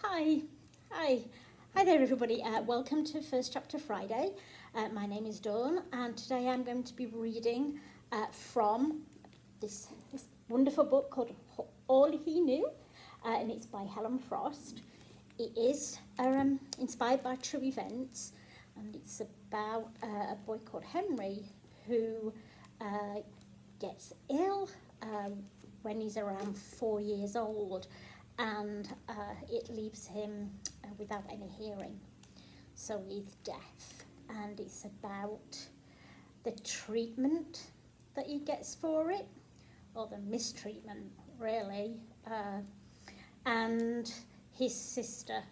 Hi, hi, hi there, everybody. Welcome to First Chapter Friday. My name is Dawn, and today I'm going to be reading from this wonderful book called All He Knew, and it's by Helen Frost. It is inspired by true events, and it's about a boy called Henry who gets ill when he's around 4 years old, and it leaves him without any hearing. So he's deaf, and it's about the treatment that he gets for it, or the mistreatment, really, and his sister,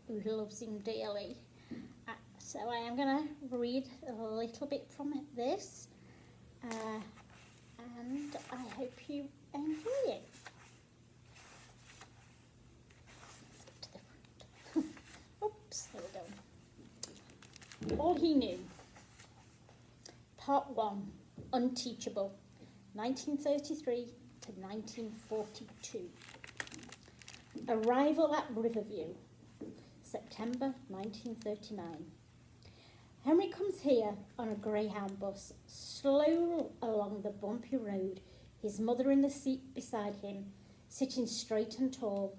who loves him dearly. So I am going to read a little bit from this, and I hope you enjoy it. Oops, there we go. All He Knew. Part 1, Unteachable, 1933 to 1942. Arrival at Riverview, September 1939. Henry comes here on a Greyhound bus, slow along the bumpy road, his mother in the seat beside him, sitting straight and tall,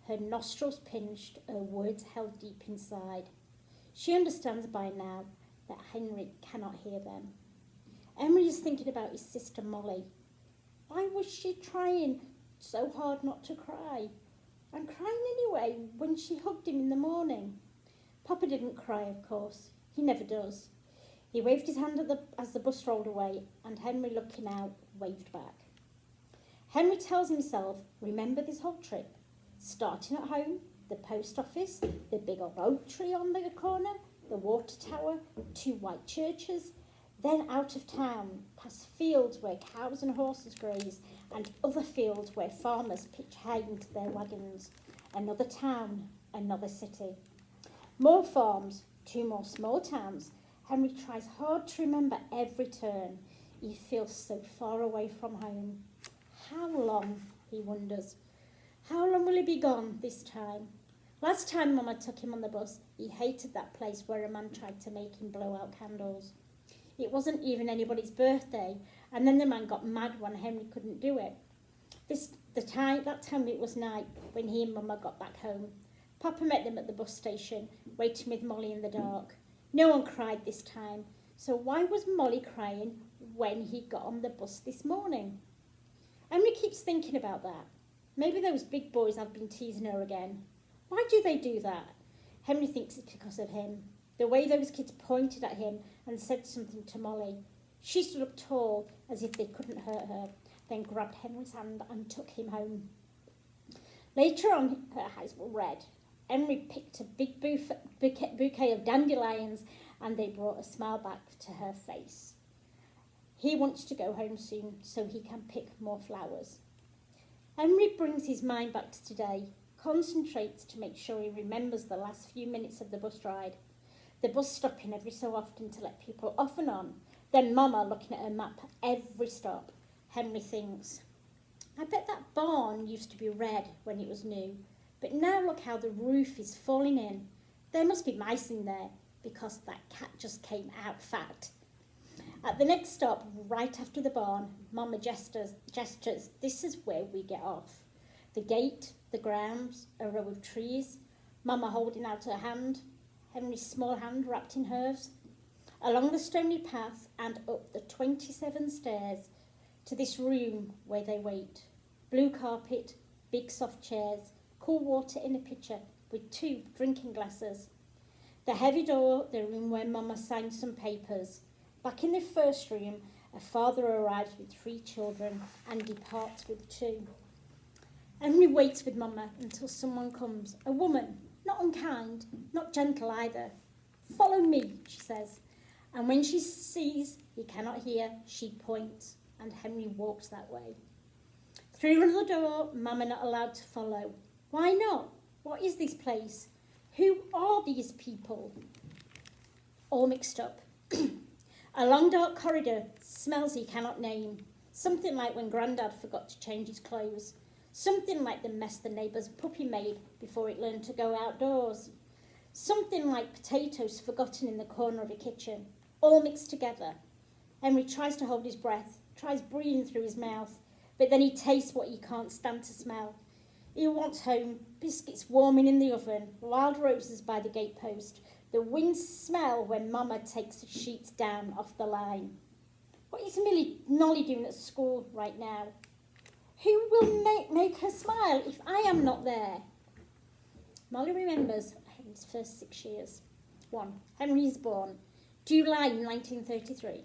her nostrils pinched, her words held deep inside. She understands by now that Henry cannot hear them. Henry is thinking about his sister Molly. Why was she trying so hard not to cry? And crying anyway when she hugged him in the morning. Papa didn't cry, of course. He never does. He waved his hand as the bus rolled away, and Henry, looking out, waved back. Henry tells himself, remember this whole trip. Starting at home, the post office, the big old oak tree on the corner, the water tower, 2 white churches, then out of town, past fields where cows and horses graze, and other fields where farmers pitch hay into their wagons. Another town, another city. More farms, 2 more small towns. Henry tries hard to remember every turn. He feels so far away from home. How long, he wonders. How long will he be gone this time? Last time Mama took him on the bus, he hated that place where a man tried to make him blow out candles. It wasn't even anybody's birthday, and then the man got mad when Henry couldn't do it. That time it was night when he and Mama got back home. Papa met them at the bus station, waiting with Molly in the dark. No one cried this time, so why was Molly crying when he got on the bus this morning? Henry keeps thinking about that. Maybe those big boys have been teasing her again. Why do they do that? Henry thinks it's because of him. The way those kids pointed at him and said something to Molly. She stood up tall as if they couldn't hurt her, then grabbed Henry's hand and took him home. Later on, her eyes were red. Henry picked a big bouquet of dandelions, and they brought a smile back to her face. He wants to go home soon so he can pick more flowers. Henry brings his mind back to today, concentrates to make sure he remembers the last few minutes of the bus ride. The bus stopping every so often to let people off and on, then Mama looking at her map at every stop. Henry thinks, I bet that barn used to be red when it was new, but now look how the roof is falling in. There must be mice in there, because that cat just came out fat. At the next stop, right after the barn, Mama gestures, this is where we get off. The gate, the grounds, a row of trees, Mama holding out her hand, Henry's small hand wrapped in hers. Along the stony path and up the 27 stairs to this room where they wait. Blue carpet, big soft chairs, cool water in a pitcher with 2 drinking glasses. The heavy door, the room where Mama signed some papers. Back in the first room, a father arrives with 3 children and departs with 2. Henry waits with Mama until someone comes, a woman, not unkind, not gentle either. Follow me, she says. And when she sees he cannot hear, she points, and Henry walks that way. Through another door, Mama not allowed to follow. Why not? What is this place? Who are these people? All mixed up. A long dark corridor, smells he cannot name. Something like when Grandad forgot to change his clothes. Something like the mess the neighbour's puppy made before it learned to go outdoors. Something like potatoes forgotten in the corner of a kitchen, all mixed together. Henry tries to hold his breath, tries breathing through his mouth, but then he tastes what he can't stand to smell. He wants home, biscuits warming in the oven, wild roses by the gatepost, the wind smell when Mama takes the sheets down off the line. What is Nolly doing at school right now? Who will make her smile if I am not there? Molly remembers Henry's first 6 years. 1. Henry is born, July 1933.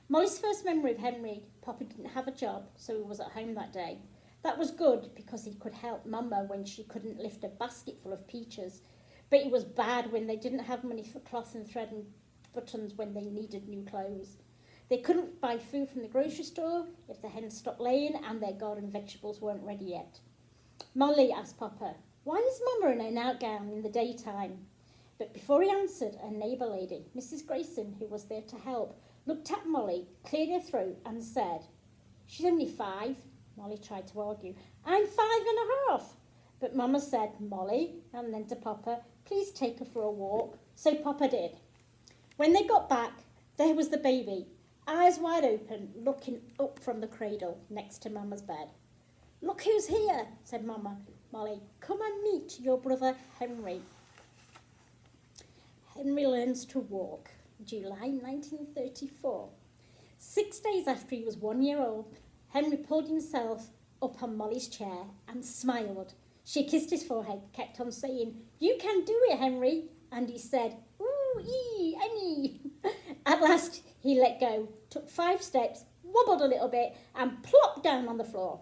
Molly's first memory of Henry, Papa didn't have a job, so he was at home that day. That was good because he could help Mama when she couldn't lift a basket full of peaches, but it was bad when they didn't have money for cloth and thread and buttons when they needed new clothes. They couldn't buy food from the grocery store if the hens stopped laying and their garden vegetables weren't ready yet. Molly asked Papa, "Why is Mama in a nightgown in the daytime?" But before he answered, a neighbour lady, Mrs. Grayson, who was there to help, looked at Molly, cleared her throat and said, "She's only 5. Molly tried to argue. "I'm 5.5. But Mama said, "Molly," and then to Papa, "Please take her for a walk." So Papa did. When they got back, there was the baby, eyes wide open, looking up from the cradle next to Mama's bed. "Look who's here," said Molly. "Come and meet your brother Henry." Henry learns to walk, July 1934. 6 days after he was 1 year old, Henry pulled himself up on Molly's chair and smiled. She kissed his forehead, kept on saying, "You can do it, Henry." And he said, "Ooh-ee, Annie." At last, he let go, took 5 steps, wobbled a little bit, and plopped down on the floor.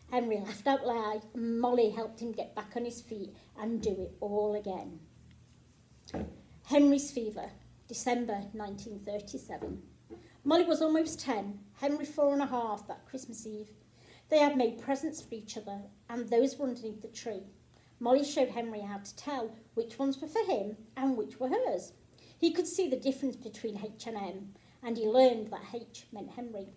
Henry laughed out loud, and Molly helped him get back on his feet and do it all again. Henry's fever, December 1937. Molly was almost 10, Henry 4.5 that Christmas Eve. They had made presents for each other, and those were underneath the tree. Molly showed Henry how to tell which ones were for him and which were hers. He could see the difference between H and M, and he learned that H meant Henry.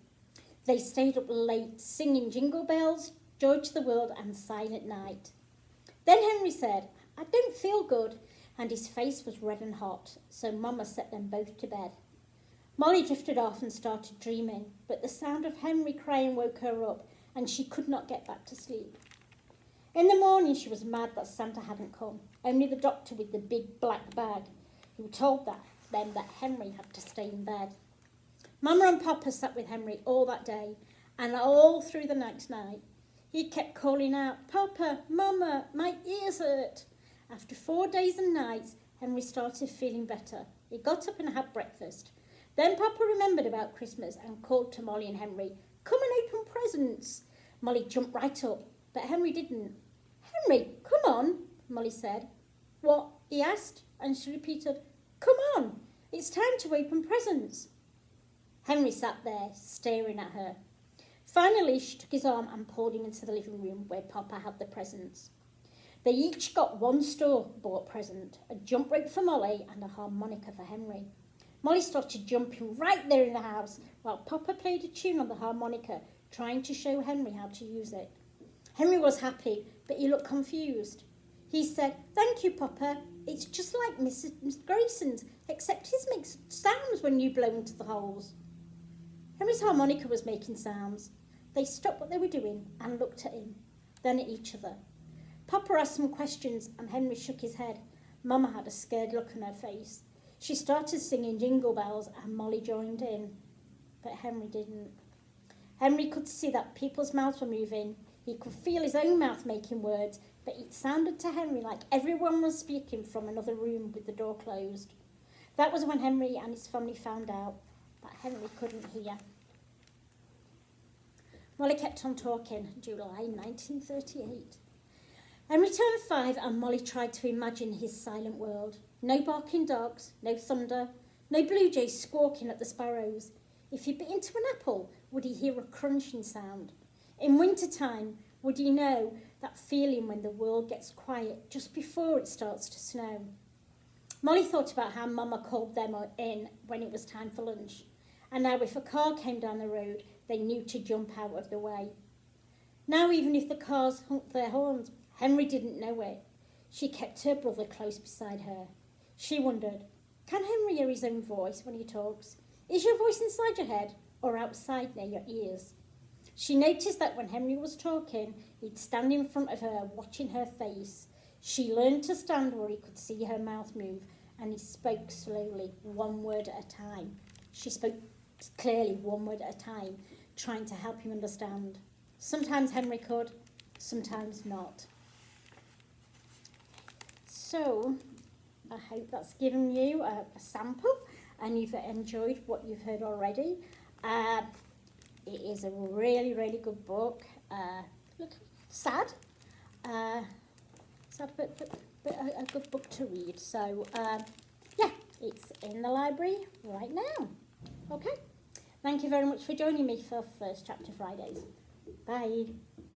They stayed up late singing Jingle Bells, Joy to the World and Silent Night. Then Henry said, "I don't feel good," and his face was red and hot, so Mama set them both to bed. Molly drifted off and started dreaming, but the sound of Henry crying woke her up, and she could not get back to sleep. In the morning, she was mad that Santa hadn't come, only the doctor with the big black bag, who told them that Henry had to stay in bed. Mama and Papa sat with Henry all that day, and all through the next night. He kept calling out, "Papa, Mama, my ears hurt." After 4 days and nights, Henry started feeling better. He got up and had breakfast. Then Papa remembered about Christmas and called to Molly and Henry, "Come and open presents." Molly jumped right up, but Henry didn't. "Henry, come on," Molly said. "What?" he asked, and she repeated, "Come on, it's time to open presents." Henry sat there, staring at her. Finally, she took his arm and pulled him into the living room where Papa had the presents. They each got one store-bought present, a jump rope for Molly and a harmonica for Henry. Molly started jumping right there in the house while Papa played a tune on the harmonica, trying to show Henry how to use it. Henry was happy, but he looked confused. He said, "Thank you, Papa. It's just like Miss Grayson's, except his makes sounds when you blow into the holes." Henry's harmonica was making sounds. They stopped what they were doing and looked at him, then at each other. Papa asked some questions and Henry shook his head. Mama had a scared look on her face. She started singing Jingle Bells and Molly joined in, but Henry didn't. Henry could see that people's mouths were moving. He could feel his own mouth making words, but it sounded to Henry like everyone was speaking from another room with the door closed. That was when Henry and his family found out that Henry couldn't hear. Molly kept on talking, July 1938. Henry turned 5 and Molly tried to imagine his silent world. No barking dogs, no thunder, no blue jays squawking at the sparrows. If he bit into an apple, would he hear a crunching sound? In winter time, would he know that feeling when the world gets quiet just before it starts to snow? Molly thought about how Mama called them in when it was time for lunch, and now if a car came down the road, they knew to jump out of the way. Now even if the cars honked their horns, Henry didn't know it. She kept her brother close beside her. She wondered, can Henry hear his own voice when he talks? Is your voice inside your head or outside near your ears? She noticed that when Henry was talking, he'd stand in front of her, watching her face. She learned to stand where he could see her mouth move, and he spoke slowly, one word at a time. She spoke clearly, one word at a time, trying to help him understand. Sometimes Henry could, sometimes not. So, I hope that's given you a sample and you've enjoyed what you've heard already. It is a really, really good book. Sad, but a good book to read. So, yeah, it's in the library right now. Okay, thank you very much for joining me for First Chapter Fridays. Bye.